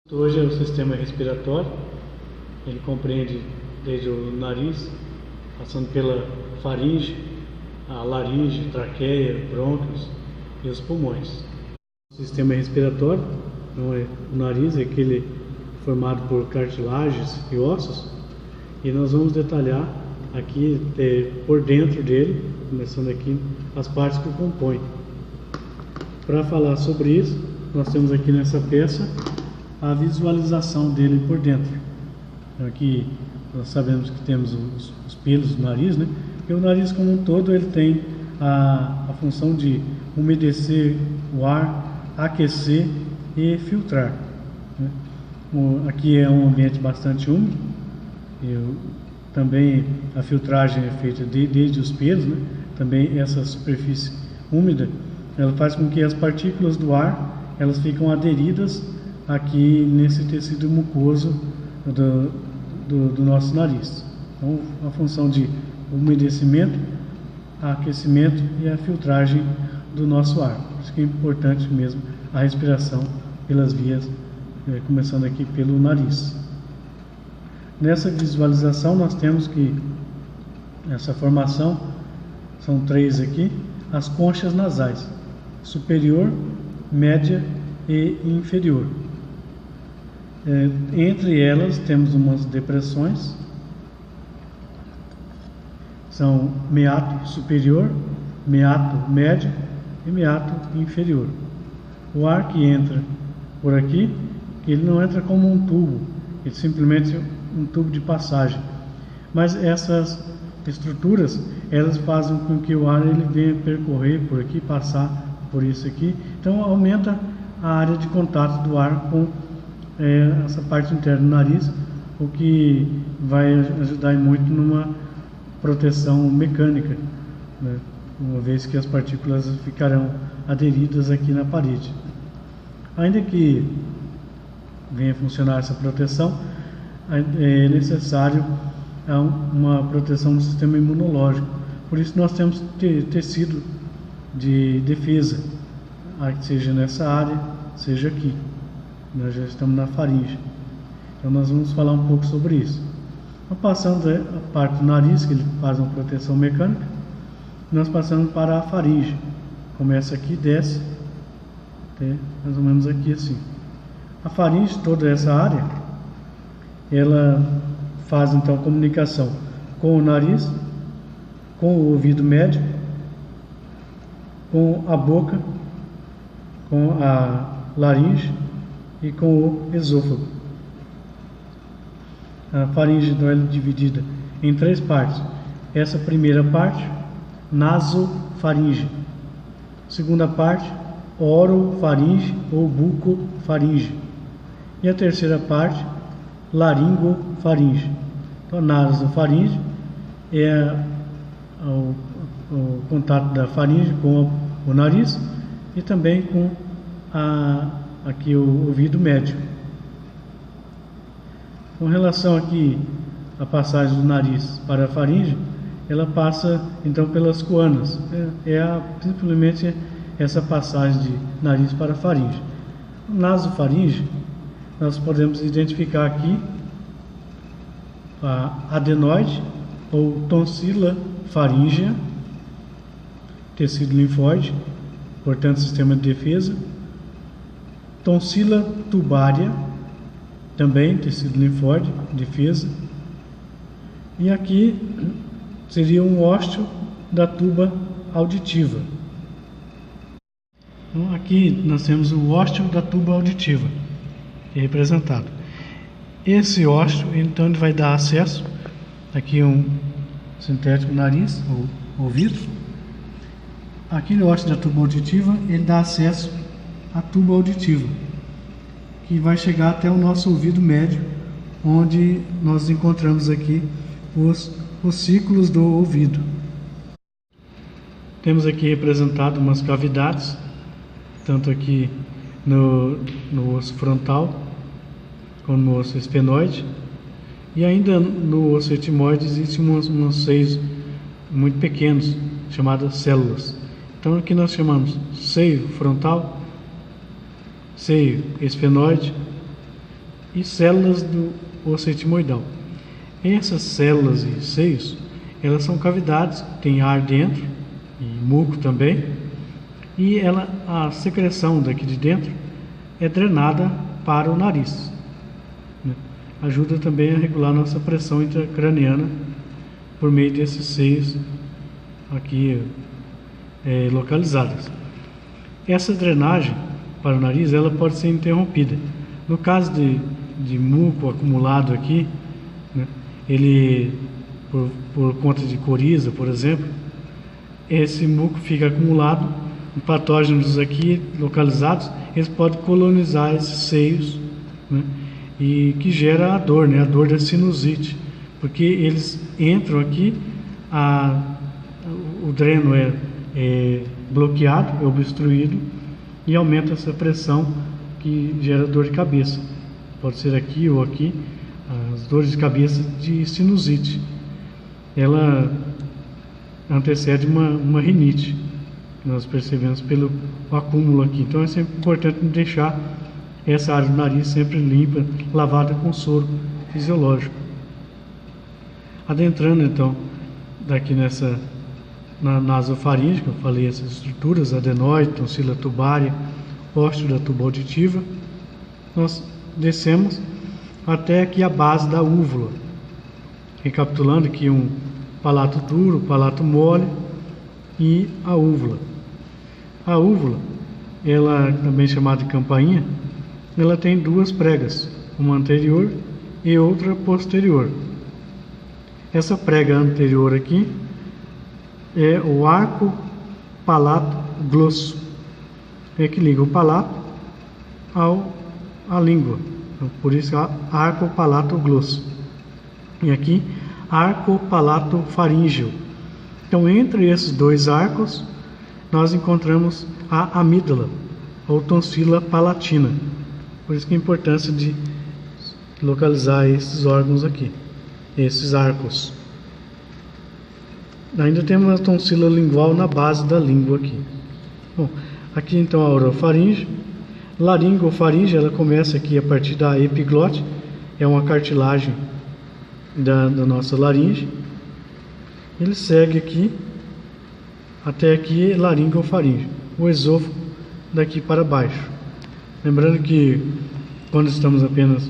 Hoje é o sistema respiratório. Ele compreende desde o nariz, passando pela faringe, a laringe, traqueia, brônquios e os pulmões. O sistema respiratório, o nariz é aquele formado por cartilagens e ossos, e nós vamos detalhar aqui por dentro dele, começando aqui as partes que o compõem. Para falar sobre isso, nós temos aqui nessa peça a visualização dele por dentro. Aqui nós sabemos que temos os pelos do nariz, né? E o nariz como um todo ele tem a função de umedecer o ar, aquecer e filtrar, né? Aqui é um ambiente bastante úmido, também a filtragem é feita desde os pelos, né? Também essa superfície úmida ela faz com que as partículas do ar elas ficam aderidas aqui nesse tecido mucoso do nosso nariz. Então, a função de umedecimento, aquecimento e a filtragem do nosso ar. Por isso que é importante mesmo a respiração pelas vias, começando aqui pelo nariz. Nessa visualização nós temos que essa formação são três aqui, as conchas nasais, superior, média e inferior. Entre elas temos umas depressões, são meato superior, meato médio e meato inferior. O ar que entra por aqui, ele não entra como um tubo, ele simplesmente é um tubo de passagem. Mas essas estruturas, elas fazem com que o ar ele venha percorrer por aqui, passar por isso aqui. Então aumenta a área de contato do ar com essa parte interna do nariz, o que vai ajudar muito numa proteção mecânica, né? Uma vez que as partículas ficarão aderidas aqui na parede. Ainda que venha funcionar essa proteção, é necessário uma proteção do sistema imunológico. Por isso nós temos tecido de defesa, seja nessa área, seja aqui. Nós já estamos na faringe, então nós vamos falar um pouco sobre isso. Então, passando a parte do nariz, que ele faz uma proteção mecânica, nós passamos para a faringe. Começa aqui e desce, mais ou menos aqui assim. A faringe, toda essa área, ela faz então comunicação com o nariz, com o ouvido médio, com a boca, com a laringe e com o esôfago. A faringe então é dividida em três partes. Essa primeira parte, nasofaringe. Segunda parte, orofaringe ou bucofaringe. E a terceira parte, laringofaringe. Então, a nasofaringe é o contato da faringe com o nariz e também com aqui o ouvido médio. Com relação aqui à passagem do nariz para a faringe, ela passa então pelas coanas. Simplesmente essa passagem de nariz para a faringe. Nasofaringe, nós podemos identificar aqui a adenoide ou tonsila faríngea, tecido linfóide, portanto sistema de defesa. Tonsila tubária, também tecido linfóide, defesa. E aqui seria um ósteo da tuba auditiva. Então, aqui nós temos o ósteo da tuba auditiva, que é representado. Esse ósteo, então, ele vai dar acesso, aqui um sintético nariz, ou ouvido. Aqui no ósteo da tuba auditiva, ele dá acesso à tuba auditiva, que vai chegar até o nosso ouvido médio, onde nós encontramos aqui os ossículos do ouvido. Temos aqui representado umas cavidades, tanto aqui no osso frontal, como no osso esfenoide, e ainda no osso etimoide existem uns seios muito pequenos, chamadas células. Então aqui nós chamamos seio frontal, seio esfenoide, e células do osso etimoidal. Essas células e seios, elas são cavidades, tem ar dentro e muco também, e a secreção daqui de dentro é drenada para o nariz, né? Ajuda também a regular nossa pressão intracraniana por meio desses seios aqui localizadas. Essa drenagem para o nariz, ela pode ser interrompida. No caso de muco acumulado aqui, né, ele por conta de coriza, por exemplo, esse muco fica acumulado, patógenos aqui localizados, eles podem colonizar esses seios, né, e que gera a dor, né, a dor da sinusite, porque eles entram aqui, o dreno é bloqueado, é obstruído, e aumenta essa pressão que gera dor de cabeça. Pode ser aqui ou aqui, as dores de cabeça de sinusite. Ela antecede uma rinite, que nós percebemos pelo acúmulo aqui. Então é sempre importante deixar essa área do nariz sempre limpa, lavada com soro fisiológico. Adentrando então daqui na nasofaringe, que eu falei essas estruturas, adenoide, tonsila tubária, ósteo da tuba auditiva, nós descemos até aqui a base da úvula, recapitulando aqui um palato duro, palato mole e a úvula. A úvula, ela também chamada de campainha, ela tem duas pregas, uma anterior e outra posterior. Essa prega anterior aqui é o arco palato glosso, que liga o palato à língua, por isso arco palato glosso. E aqui arco palato faríngeo. Então entre esses dois arcos nós encontramos a amígdala ou tonsila palatina. Por isso que a importância de localizar esses órgãos aqui, esses arcos. Ainda temos a tonsila lingual na base da língua aqui. Bom, aqui então a orofaringe. Laringofaringe, ela começa aqui a partir da epiglote, é uma cartilagem da nossa laringe. Ele segue aqui até aqui laringofaringe, o esôfago daqui para baixo. Lembrando que quando estamos apenas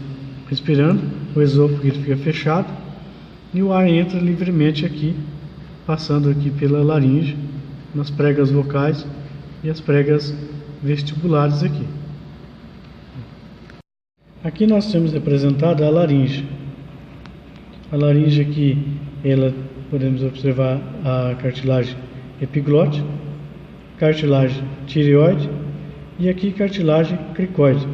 respirando, o esôfago ele fica fechado e o ar entra livremente aqui, passando aqui pela laringe, nas pregas vocais e as pregas vestibulares aqui. Aqui nós temos representada a laringe. A laringe aqui, ela podemos observar a cartilagem epiglote, cartilagem tireoide e aqui cartilagem cricoide.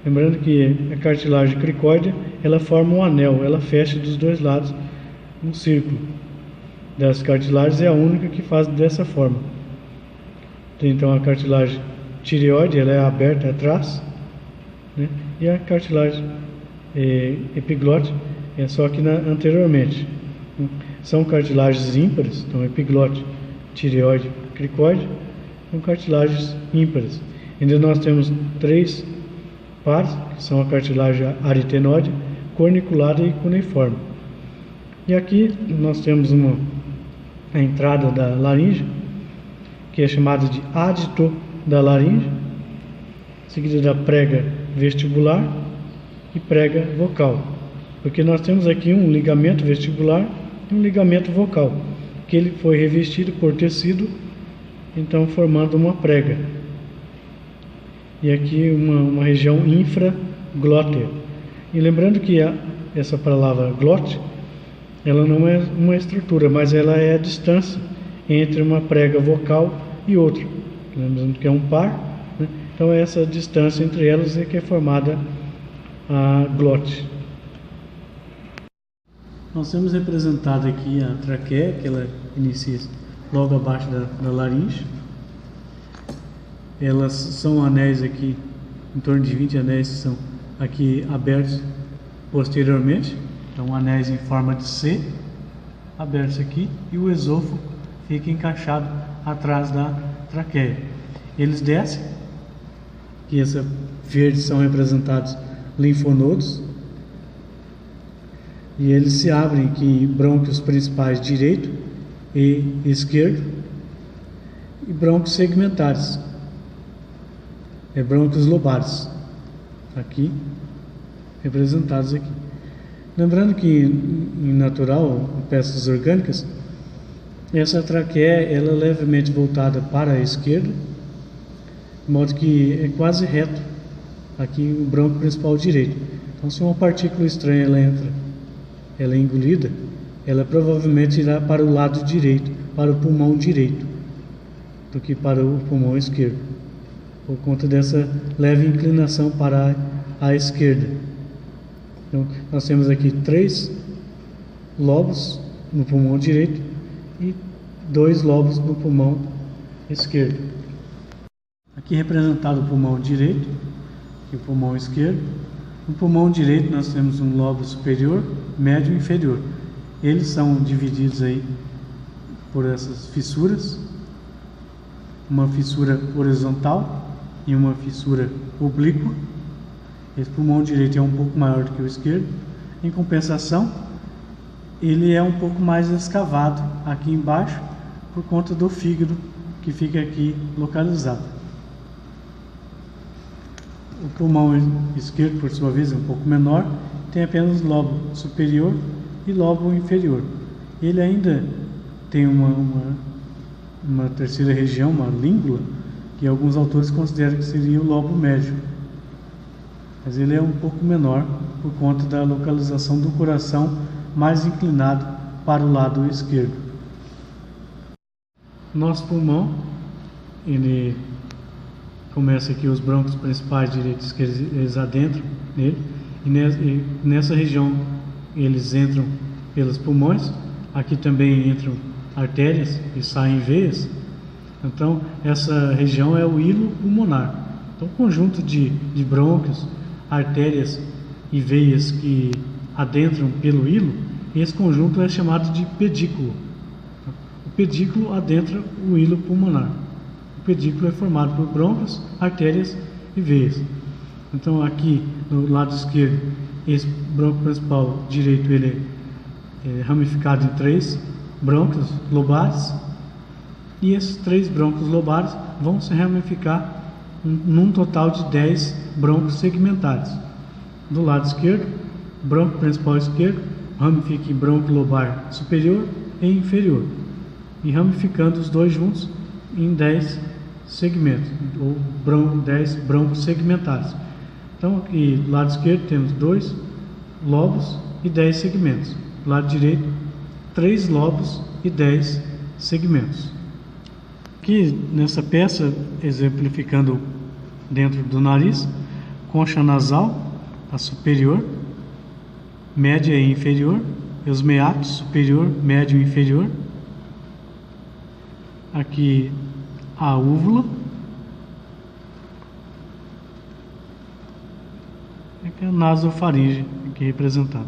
Lembrando que a cartilagem cricoide, ela forma um anel, ela fecha dos dois lados um círculo. Das cartilagens é a única que faz dessa forma. Tem então a cartilagem tireoide, ela é aberta atrás, né? E a cartilagem epiglote é só aqui anteriormente. São cartilagens ímpares, então epiglote, tireoide, cricoide, são cartilagens ímpares. Ainda nós temos três pares, que são a cartilagem aritenoide, corniculada e cuneiforme. E aqui nós temos a entrada da laringe, que é chamada de adito da laringe, seguida da prega vestibular e prega vocal. Porque nós temos aqui um ligamento vestibular e um ligamento vocal, que ele foi revestido por tecido, então formando uma prega. E aqui uma região infraglótea. E lembrando que essa palavra glote, ela não é uma estrutura, mas ela é a distância entre uma prega vocal e outra. Lembrando que é um par, né? Então essa distância entre elas é que é formada a glote. Nós temos representado aqui a traqueia, que ela inicia logo abaixo da laringe. Elas são anéis aqui, em torno de 20 anéis que são aqui abertos posteriormente. Então anéis em forma de C, abertos aqui, e o esôfago fica encaixado atrás da traqueia. Eles descem, que essa verde são representados linfonodos, e eles se abrem aqui em brônquios principais direito e esquerdo, e brônquios segmentares, brônquios lobares, aqui representados aqui. Lembrando que em natural, em peças orgânicas, essa traqueia ela é levemente voltada para a esquerda, de modo que é quase reto aqui o brônquio principal direito. Então, se uma partícula estranha ela é engolida, ela provavelmente irá para o lado direito, para o pulmão direito, do que para o pulmão esquerdo, por conta dessa leve inclinação para a esquerda. Então, nós temos aqui 3 lobos no pulmão direito e 2 lobos no pulmão esquerdo. Aqui representado o pulmão direito e o pulmão esquerdo. No pulmão direito nós temos um lobo superior, médio e inferior. Eles são divididos aí por essas fissuras, uma fissura horizontal e uma fissura oblíqua. Esse pulmão direito é um pouco maior do que o esquerdo. Em compensação, ele é um pouco mais escavado aqui embaixo por conta do fígado que fica aqui localizado. O pulmão esquerdo, por sua vez, é um pouco menor, tem apenas lobo superior e lobo inferior. Ele ainda tem uma terceira região, uma língula, que alguns autores consideram que seria o lobo médio. Mas ele é um pouco menor por conta da localização do coração mais inclinado para o lado esquerdo. Nosso pulmão, ele começa aqui os brônquios principais direitos e esquerdos, eles adentram nele, e nessa região eles entram pelos pulmões. Aqui também entram artérias e saem veias. Então essa região é o hilo pulmonar. Então o conjunto de brônquios, artérias e veias que adentram pelo hilo, esse conjunto é chamado de pedículo. O pedículo adentra o hilo pulmonar. O pedículo é formado por brônquios, artérias e veias. Então aqui no lado esquerdo, esse brônquio principal direito ele é ramificado em 3 brônquios lobares, e esses 3 brônquios lobares vão se ramificar num total de 10 brônquios segmentares. Do lado esquerdo, brônquio principal esquerdo ramifica em brônquio lobar superior e inferior, e ramificando os dois juntos em 10 segmentos, ou 10 brônquios segmentares. Então aqui do lado esquerdo temos 2 lobos e 10 segmentos. Do lado direito, 3 lobos e 10 segmentos. Aqui nessa peça, exemplificando dentro do nariz, concha nasal, a superior, média e inferior, e os meatos, superior, médio e inferior. Aqui a úvula, aqui a nasofaringe, aqui representado.